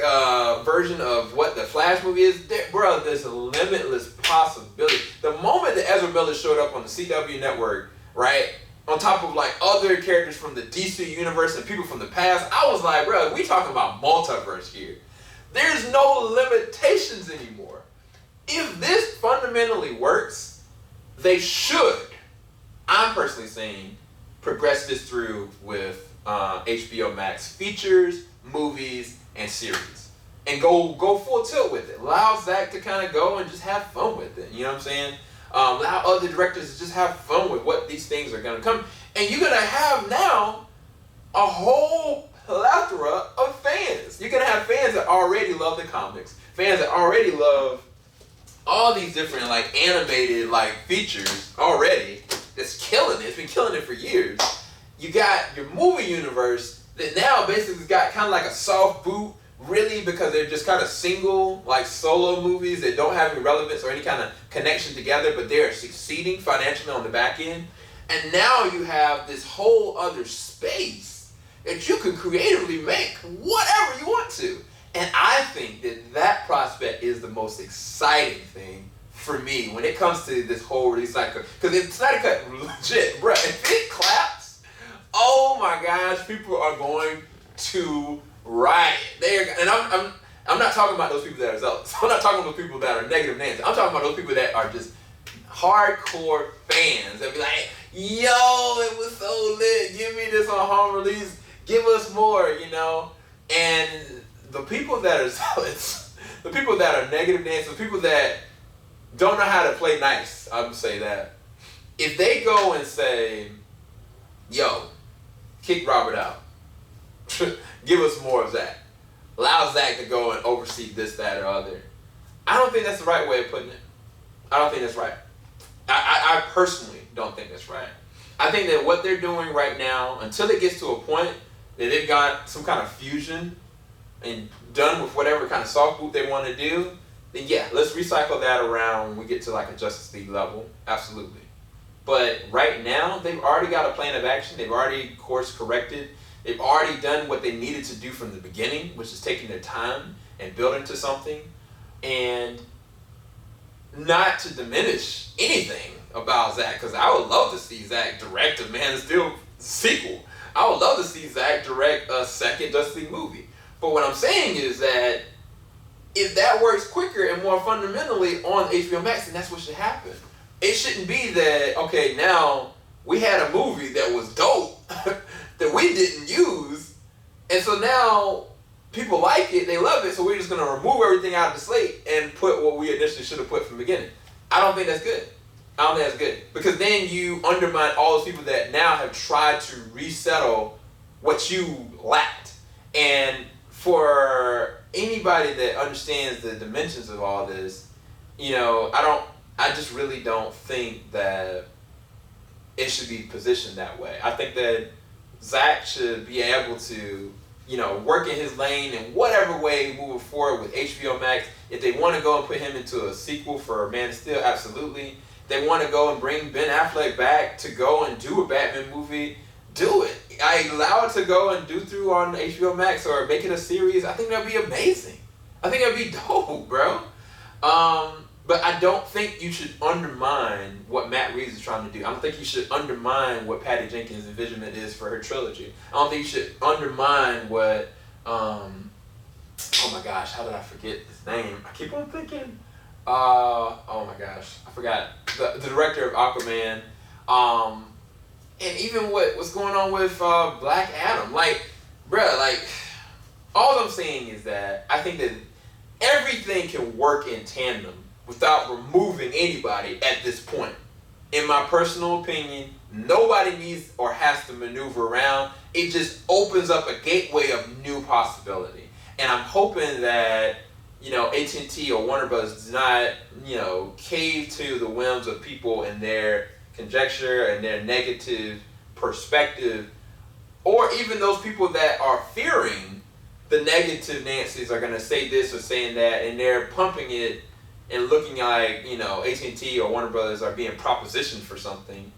version of what the Flash movie is. There's a limitless possibility. The moment that Ezra Miller showed up on the CW network, right, on top of like other characters from the DC universe and people from the past, I was like, bro, we talking about multiverse here. There's no limitations anymore. If this fundamentally works, they should, I'm personally saying, progress this through with HBO Max features, movies, and series. And go full tilt with it. Allow Zack to kind of go and just have fun with it. You know what I'm saying? Allow other directors to just have fun with what these things are going to come. And you're going to have now a whole plethora of fans. You're going to have fans that already love the comics. Fans that already love all these different like animated like features already. That's killing it. It's been killing it for years. You got your movie universe that now basically got kind of like a soft boot, really, because they're just kind of single, like solo movies that don't have any relevance or any kind of connection together, but they're succeeding financially on the back end. And now you have this whole other space that you can creatively make whatever you want to. And I think that that prospect is the most exciting thing for me when it comes to this whole release cycle. Because if Snyder Cut legit, bro, if it claps, oh my gosh, people are going to riot. And I'm not talking about those people that are zealous. I'm not talking about those people that are negative Nancy. I'm talking about those people that are just hardcore fans that be like, yo, it was so lit. Give me this on home release. Give us more, you know. And the people that are zealous, the people that are negative Nancy, the people that don't know how to play nice, I would say that. If they go and say, yo, kick Robert out. Give us more of Zack. Allow Zack to go and oversee this, that, or other. I don't think that's the right way of putting it. I don't think that's right. I personally don't think that's right. I think that what they're doing right now, until it gets to a point that they've got some kind of fusion and done with whatever kind of soft boot they want to do, then yeah, let's recycle that around when we get to like a Justice League level. Absolutely. But right now, they've already got a plan of action. They've already course corrected. They've already done what they needed to do from the beginning, which is taking their time and building to something. And not to diminish anything about Zack, because I would love to see Zack direct a Man of Steel sequel. I would love to see Zack direct a second Justice League movie. But what I'm saying is that if that works quicker and more fundamentally on HBO Max, then that's what should happen. It shouldn't be that, okay, now we had a movie that was dope that we didn't use, and so now people like it, they love it, so we're just going to remove everything out of the slate and put what we initially should have put from the beginning. I don't think that's good. I don't think that's good. Because then you undermine all those people that now have tried to resettle what you lacked. And for anybody that understands the dimensions of all this, I just really don't think that it should be positioned that way. I think that Zack should be able to, work in his lane in whatever way moving forward with HBO Max. If they want to go and put him into a sequel for Man of Steel, absolutely. They want to go and bring Ben Affleck back to go and do a Batman movie, do it. I allow it to go and do through on HBO Max or make it a series. I think that'd be amazing. I think that'd be dope, bro. But I don't think you should undermine what Matt Reeves is trying to do. I don't think you should undermine what Patty Jenkins' envisionment is for her trilogy. I don't think you should undermine what, oh my gosh, how did I forget his name? I keep on thinking, oh my gosh, I forgot. The director of Aquaman, and even what's going on with Black Adam. All I'm saying is that I think that everything can work in tandem without removing anybody at this point. In my personal opinion, nobody needs or has to maneuver around. It just opens up a gateway of new possibility. And I'm hoping that, AT&T or Warner Bros. Does not, cave to the whims of people and their conjecture and their negative perspective, or even those people that are fearing the negative Nancy's are going to say this or saying that, and they're pumping it and looking like, AT&T or Warner Brothers are being propositioned for something,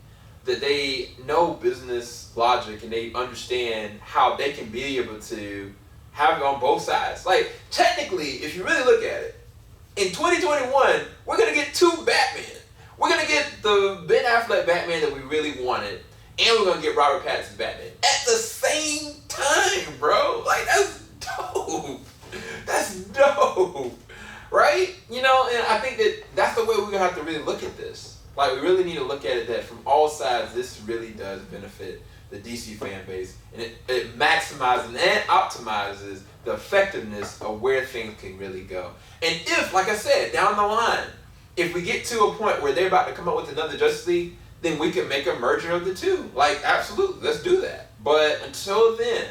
that they know business logic and they understand how they can be able to have it on both sides. Technically, if you really look at it, in 2021, we're going to get two Batman. We're going to get the Ben Affleck Batman that we really wanted, and we're going to get Robert Pattinson's Batman at the same time, bro. That's dope. That's dope. Right? And I think that's the way we're going to have to really look at this. We really need to look at it that from all sides, this really does benefit the DC fan base. And it maximizes and optimizes the effectiveness of where things can really go. And if, like I said, down the line, if we get to a point where they're about to come up with another Justice League, then we can make a merger of the two. Absolutely, let's do that. But until then,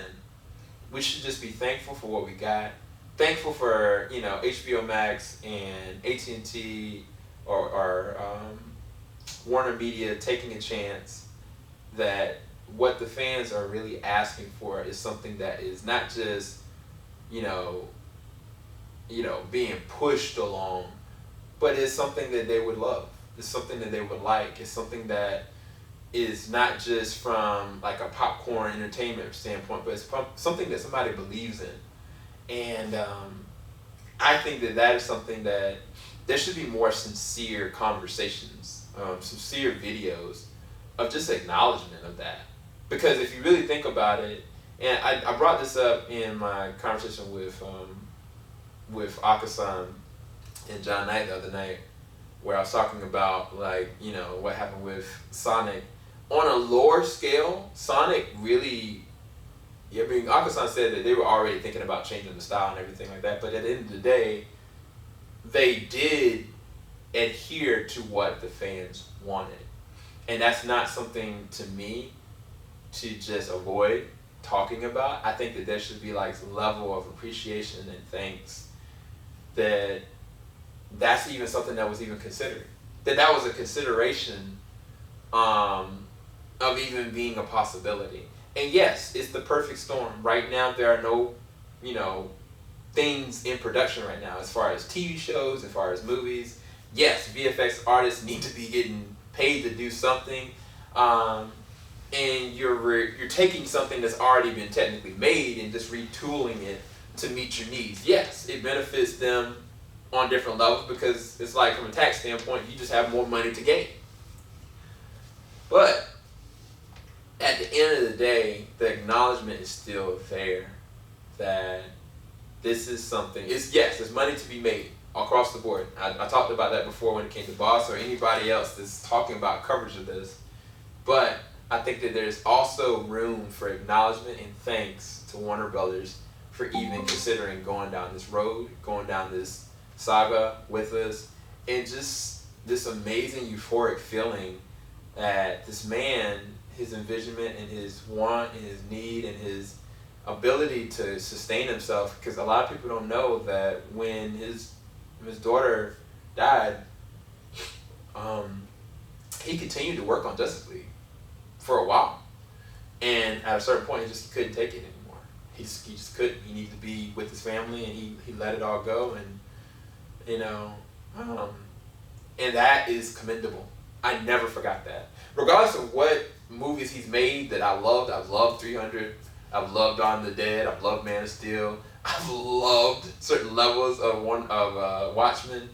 we should just be thankful for what we got. Thankful for, HBO Max and AT&T or Warner Media taking a chance that what the fans are really asking for is something that is not just, being pushed along, but it's something that they would love. It's something that they would like. It's something that is not just from a popcorn entertainment standpoint, but it's something that somebody believes in. And I think that is something that there should be more sincere conversations, sincere videos of just acknowledgement of that. Because if you really think about it, and I brought this up in my conversation with Akasan and John Knight the other night, where I was talking about what happened with Sonic. On a lower scale, Sonic really, Akasan said that they were already thinking about changing the style and everything like that, but at the end of the day, they did adhere to what the fans wanted. And that's not something, to me, to just avoid talking about. I think that there should be level of appreciation and thanks that's even something that was even considered. That was a consideration of even being a possibility. And yes, it's the perfect storm. Right now, there are no, things in production right now as far as TV shows, as far as movies. Yes, VFX artists need to be getting paid to do something. And you're taking something that's already been technically made and just retooling it to meet your needs. Yes, it benefits them on different levels because it's from a tax standpoint, you just have more money to gain. But at the end of the day, the acknowledgement is still there that this is something. Yes, there's money to be made across the board. I talked about that before when it came to Boss or anybody else that's talking about coverage of this. But I think that there's also room for acknowledgement and thanks to Warner Brothers for even considering going down this road, going down this saga with us, and just this amazing euphoric feeling that this man, his envisionment and his want and his need and his ability to sustain himself, because a lot of people don't know that when his daughter died, he continued to work on Justice League for a while, and at a certain point he just couldn't take it anymore. He just couldn't. He needed to be with his family, and he let it all go, and and that is commendable. I never forgot that. Regardless of what movies he's made that I've loved 300, I've loved Dawn of the Dead, I've loved Man of Steel, I've loved certain levels of Watchmen.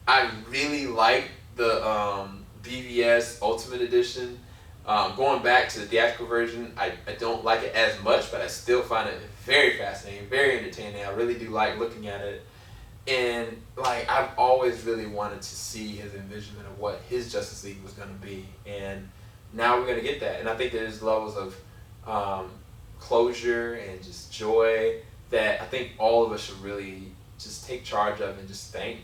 I really like the BVS Ultimate Edition. Going back to the theatrical version, I don't like it as much, but I still find it very fascinating, very entertaining. I really do like looking at it. And like, I've always really wanted to see his envisionment of what his Justice League was going to be. And now we're going to get that. And I think there's levels of closure and just joy that I think all of us should really just take charge of and just thank.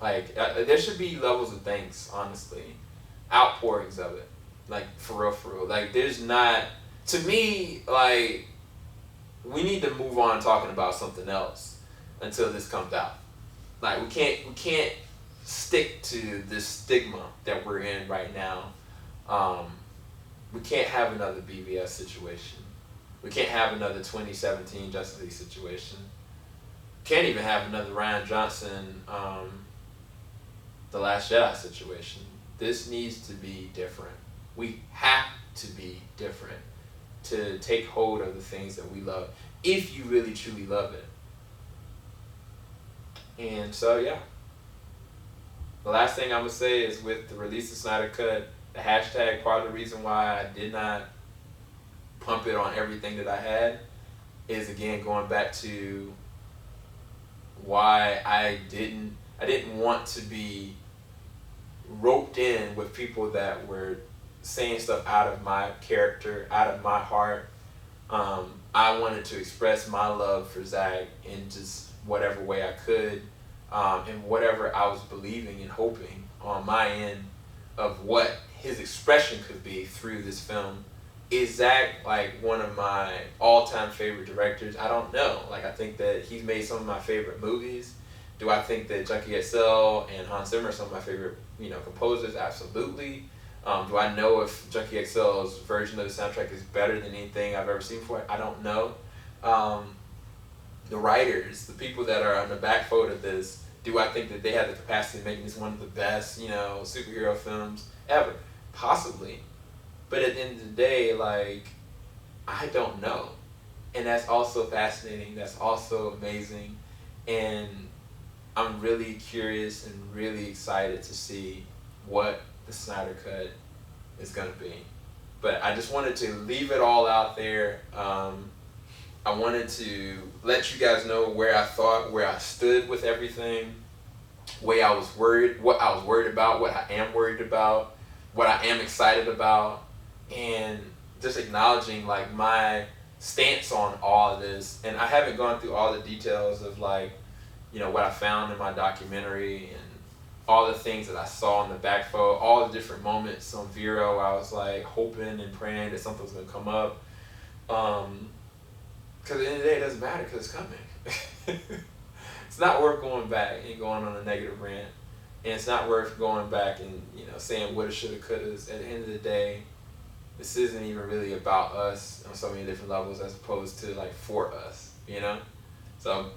Like, there should be levels of thanks, honestly. Outpourings of it. Like, for real. Like, there's not... To me, like, we need to move on talking about something else until this comes out. Like, we can't stick to this stigma that we're in right now. We can't have another BVS situation. We can't have another 2017 Justice League situation. Can't even have another Rian Johnson, The Last Jedi situation. This needs to be different. We have to be different to take hold of the things that we love, if you really truly love it. And so, yeah. The last thing I'm going to say is, with the release of Snyder Cut, the hashtag, part of the reason why I did not pump it on everything that I had is, again, going back to why I didn't want to be roped in with people that were saying stuff out of my character, out of my heart. I wanted to express my love for Zack in just whatever way I could, and whatever I was believing and hoping on my end of what his expression could be through this film. Is Zack like one of my all-time favorite directors? I don't know. Like, I think that he's made some of my favorite movies. Do I think that Junkie XL and Hans Zimmer are some of my favorite, composers? Absolutely. Do I know if Junkie XL's version of the soundtrack is better than anything I've ever seen before? I don't know. The writers, the people that are on the back foot of this, do I think that they have the capacity of making this one of the best, superhero films ever? Possibly. But at the end of the day, like, I don't know. And that's also fascinating. That's also amazing. And I'm really curious and really excited to see what the Snyder Cut is going to be. But I just wanted to leave it all out there. I wanted to let you guys know where I stood with everything, what I was worried about, what I am worried about, what I am excited about, and just acknowledging like my stance on all of this. And I haven't gone through all the details of like, what I found in my documentary and all the things that I saw in the backfold, all the different moments on Vero where I was like hoping and praying that something was going to come up. Because at the end of the day, it doesn't matter because it's coming. It's not worth going back and going on a negative rant. And it's not worth going back and, saying woulda, shoulda, coulda. At the end of the day, this isn't even really about us on so many different levels as opposed to like for us, So,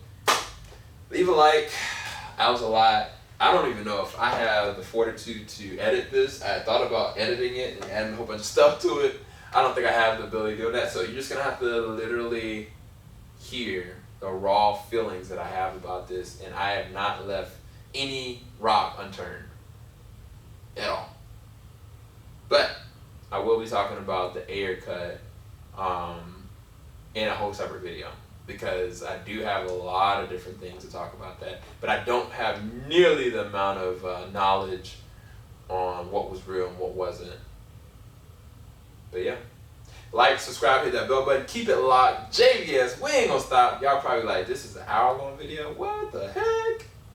leave a like. That was a lot. I don't even know if I have the fortitude to edit this. I thought about editing it and adding a whole bunch of stuff to it. I don't think I have the ability to do that. So you're just going to have to literally hear the raw feelings that I have about this. And I have not left any rock unturned at all. But I will be talking about the Ayer cut in a whole separate video, because I do have a lot of different things to talk about that, but I don't have nearly the amount of knowledge on what was real and what wasn't. But yeah, like, subscribe, hit that bell button, keep it locked. JBS, we ain't gonna stop. Y'all probably like, this is an hour long video. What the heck?